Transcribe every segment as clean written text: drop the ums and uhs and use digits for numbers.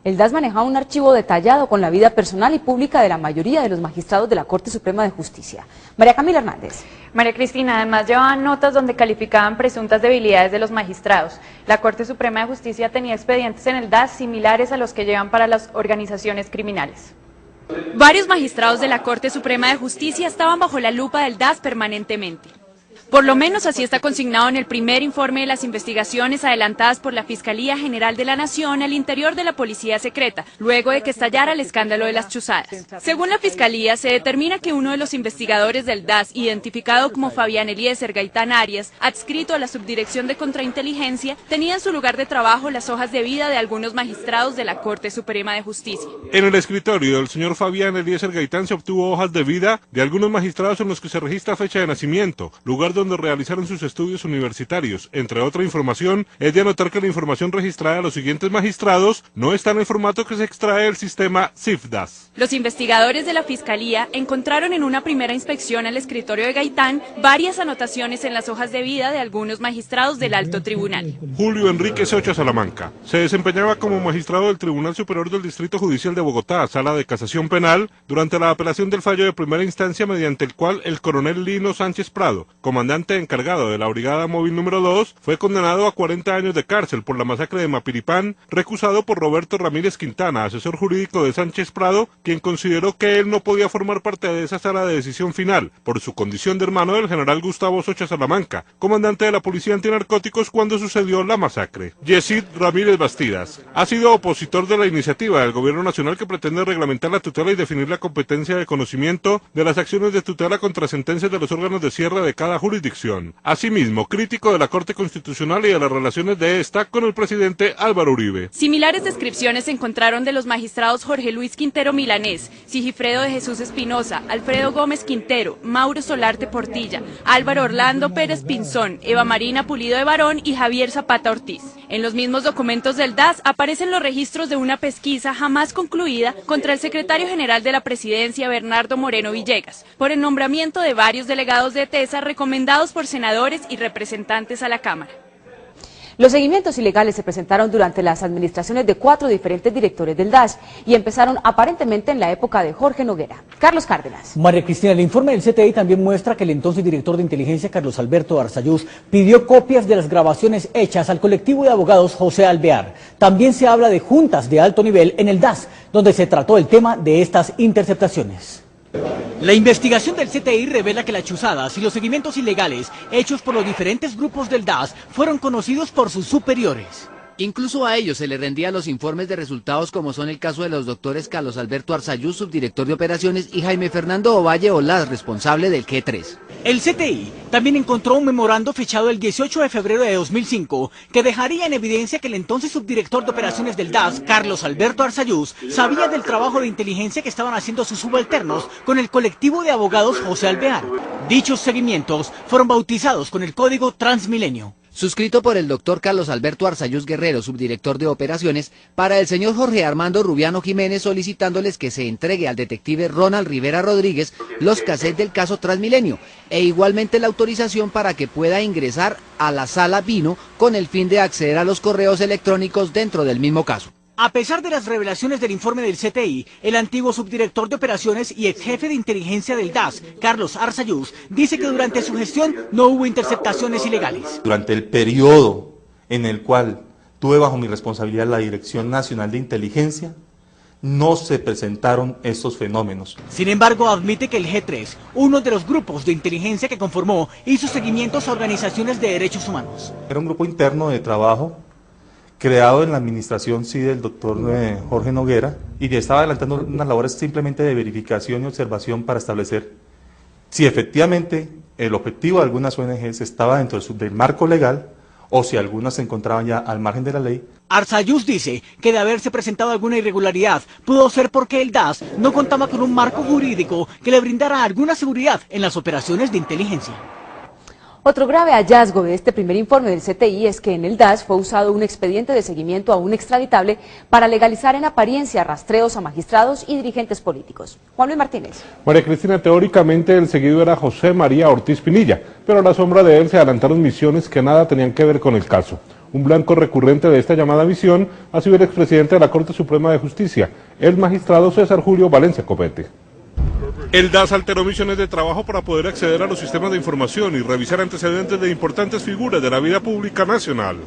El DAS manejaba un archivo detallado con la vida personal y pública de la mayoría de los magistrados de la Corte Suprema de Justicia. María Camila Hernández. María Cristina, además llevaban notas donde calificaban presuntas debilidades de los magistrados. La Corte Suprema de Justicia tenía expedientes en el DAS similares a los que llevan para las organizaciones criminales. Varios magistrados de la Corte Suprema de Justicia estaban bajo la lupa del DAS permanentemente. Por lo menos así está consignado en el primer informe de las investigaciones adelantadas por la Fiscalía General de la Nación al interior de la Policía Secreta, luego de que estallara el escándalo de las chuzadas. Según la Fiscalía, se determina que uno de los investigadores del DAS, identificado como Fabián Eliezer Gaitán Arias, adscrito a la Subdirección de Contrainteligencia, tenía en su lugar de trabajo las hojas de vida de algunos magistrados de la Corte Suprema de Justicia. En el escritorio del señor Fabián Eliezer Gaitán se obtuvo hojas de vida de algunos magistrados en los que se registra fecha de nacimiento, lugar donde realizaron sus estudios universitarios. Entre otra información, es de anotar que la información registrada a los siguientes magistrados no está en el formato que se extrae del sistema CIFDAS. Los investigadores de la Fiscalía encontraron en una primera inspección al escritorio de Gaitán varias anotaciones en las hojas de vida de algunos magistrados del Alto Tribunal. Julio Enrique Socha Salamanca se desempeñaba como magistrado del Tribunal Superior del Distrito Judicial de Bogotá, Sala de Casación Penal, durante la apelación del fallo de primera instancia mediante el cual el coronel Lino Sánchez Prado, comandante encargado de la Brigada Móvil número 2, fue condenado a 40 años de cárcel por la masacre de Mapiripán, recusado por Roberto Ramírez Quintana, asesor jurídico de Sánchez Prado, quien consideró que él no podía formar parte de esa sala de decisión final, por su condición de hermano del general Gustavo Socha Salamanca, comandante de la Policía Antinarcóticos cuando sucedió la masacre. Yesid Ramírez Bastidas ha sido opositor de la iniciativa del Gobierno Nacional que pretende reglamentar la tutela y definir la competencia de conocimiento de las acciones de tutela contra sentencias de los órganos de cierre de cada jurisdicción. Asimismo, crítico de la Corte Constitucional y de las relaciones de esta con el presidente Álvaro Uribe. Similares descripciones se encontraron de los magistrados Jorge Luis Quintero Milanés, Sigifredo de Jesús Espinosa, Alfredo Gómez Quintero, Mauro Solarte Portilla, Álvaro Orlando Pérez Pinzón, Eva Marina Pulido de Barón y Javier Zapata Ortiz. En los mismos documentos del DAS aparecen los registros de una pesquisa jamás concluida contra el secretario general de la Presidencia, Bernardo Moreno Villegas, por el nombramiento de varios delegados de TESA recomendados por senadores y representantes a la Cámara. Los seguimientos ilegales se presentaron durante las administraciones de 4 diferentes directores del DAS y empezaron aparentemente en la época de Jorge Noguera. Carlos Cárdenas. María Cristina, el informe del CTI también muestra que el entonces director de inteligencia, Carlos Alberto Arzayús, pidió copias de las grabaciones hechas al colectivo de abogados José Alvear. También se habla de juntas de alto nivel en el DAS, donde se trató el tema de estas interceptaciones. La investigación del CTI revela que las chuzadas y los seguimientos ilegales hechos por los diferentes grupos del DAS fueron conocidos por sus superiores. Incluso a ellos se les rendían los informes de resultados, como son el caso de los doctores Carlos Alberto Arzayús, subdirector de operaciones, y Jaime Fernando Ovalle Olaz, responsable del G3. El CTI también encontró un memorando fechado el 18 de febrero de 2005 que dejaría en evidencia que el entonces subdirector de operaciones del DAS, Carlos Alberto Arzayús, sabía del trabajo de inteligencia que estaban haciendo sus subalternos con el colectivo de abogados José Alvear. Dichos seguimientos fueron bautizados con el código Transmilenio. Suscrito por el doctor Carlos Alberto Arzayús Guerrero, subdirector de operaciones, para el señor Jorge Armando Rubiano Jiménez, solicitándoles que se entregue al detective Ronald Rivera Rodríguez los cassettes del caso Transmilenio, e igualmente la autorización para que pueda ingresar a la sala Vino con el fin de acceder a los correos electrónicos dentro del mismo caso. A pesar de las revelaciones del informe del CTI, el antiguo subdirector de operaciones y ex jefe de inteligencia del DAS, Carlos Arzayús, dice que durante su gestión no hubo interceptaciones ilegales. Durante el periodo en el cual tuve bajo mi responsabilidad la Dirección Nacional de Inteligencia, no se presentaron estos fenómenos. Sin embargo, admite que el G3, uno de los grupos de inteligencia que conformó, hizo seguimientos a organizaciones de derechos humanos. Era un grupo interno de trabajo creado en la administración del doctor Jorge Noguera, y estaba adelantando unas labores simplemente de verificación y observación para establecer si efectivamente el objetivo de algunas ONGs estaba dentro del marco legal o si algunas se encontraban ya al margen de la ley. Arzayús dice que de haberse presentado alguna irregularidad pudo ser porque el DAS no contaba con un marco jurídico que le brindara alguna seguridad en las operaciones de inteligencia. Otro grave hallazgo de este primer informe del CTI es que en el DAS fue usado un expediente de seguimiento a un extraditable para legalizar en apariencia rastreos a magistrados y dirigentes políticos. Juan Luis Martínez. María Cristina, teóricamente el seguido era José María Ortiz Pinilla, pero a la sombra de él se adelantaron misiones que nada tenían que ver con el caso. Un blanco recurrente de esta llamada misión ha sido el expresidente de la Corte Suprema de Justicia, el magistrado César Julio Valencia Copete. El DAS alteró misiones de trabajo para poder acceder a los sistemas de información y revisar antecedentes de importantes figuras de la vida pública nacional.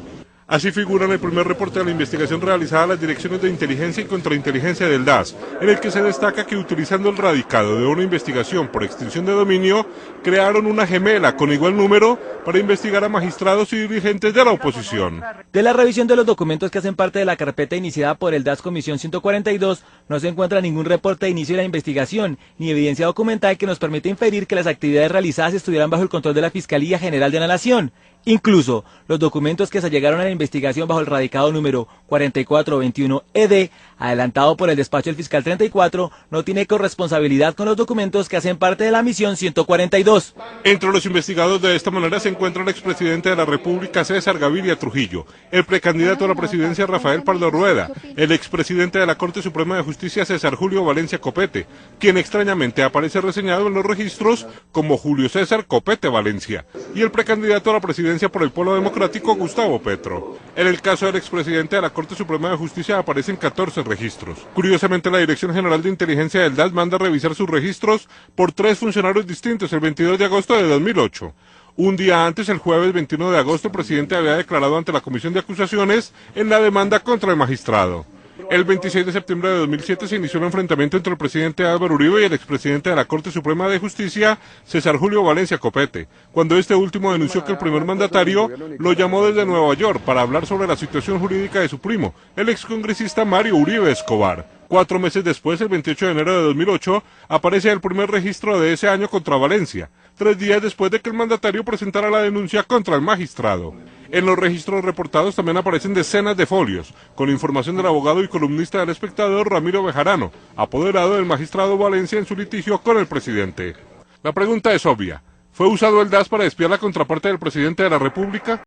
Así figura en el primer reporte de la investigación realizada a las direcciones de inteligencia y contrainteligencia del DAS, en el que se destaca que utilizando el radicado de una investigación por extinción de dominio, crearon una gemela con igual número para investigar a magistrados y dirigentes de la oposición. De la revisión de los documentos que hacen parte de la carpeta iniciada por el DAS Comisión 142, no se encuentra ningún reporte de inicio de la investigación, ni evidencia documental que nos permita inferir que las actividades realizadas estuvieran bajo el control de la Fiscalía General de la Nación. Incluso, los documentos que se llegaron a la investigación bajo el radicado número 4421-ED, adelantado por el despacho del fiscal 34, no tiene corresponsabilidad con los documentos que hacen parte de la misión 142. Entre los investigados de esta manera se encuentra el expresidente de la República, César Gaviria Trujillo, el precandidato a la presidencia, Rafael Pardo Rueda, el expresidente de la Corte Suprema de Justicia, César Julio Valencia Copete, quien extrañamente aparece reseñado en los registros como Julio César Copete Valencia, y el precandidato a la presidencia por el Polo Democrático, Gustavo Petro. En el caso del expresidente de la Corte Suprema de Justicia aparecen 14 registros. Curiosamente, la Dirección General de Inteligencia del DAS manda revisar sus registros por 3 funcionarios distintos el 22 de agosto de 2008. Un día antes, el jueves 21 de agosto, el presidente había declarado ante la Comisión de Acusaciones en la demanda contra el magistrado. El 26 de septiembre de 2007 se inició el enfrentamiento entre el presidente Álvaro Uribe y el expresidente de la Corte Suprema de Justicia, César Julio Valencia Copete, cuando este último denunció que el primer mandatario lo llamó desde Nueva York para hablar sobre la situación jurídica de su primo, el excongresista Mario Uribe Escobar. 4 meses después, el 28 de enero de 2008, aparece el primer registro de ese año contra Valencia, 3 días después de que el mandatario presentara la denuncia contra el magistrado. En los registros reportados también aparecen decenas de folios, con información del abogado y columnista del Espectador Ramiro Bejarano, apoderado del magistrado Valencia en su litigio con el presidente. La pregunta es obvia: ¿fue usado el DAS para espiar la contraparte del presidente de la República?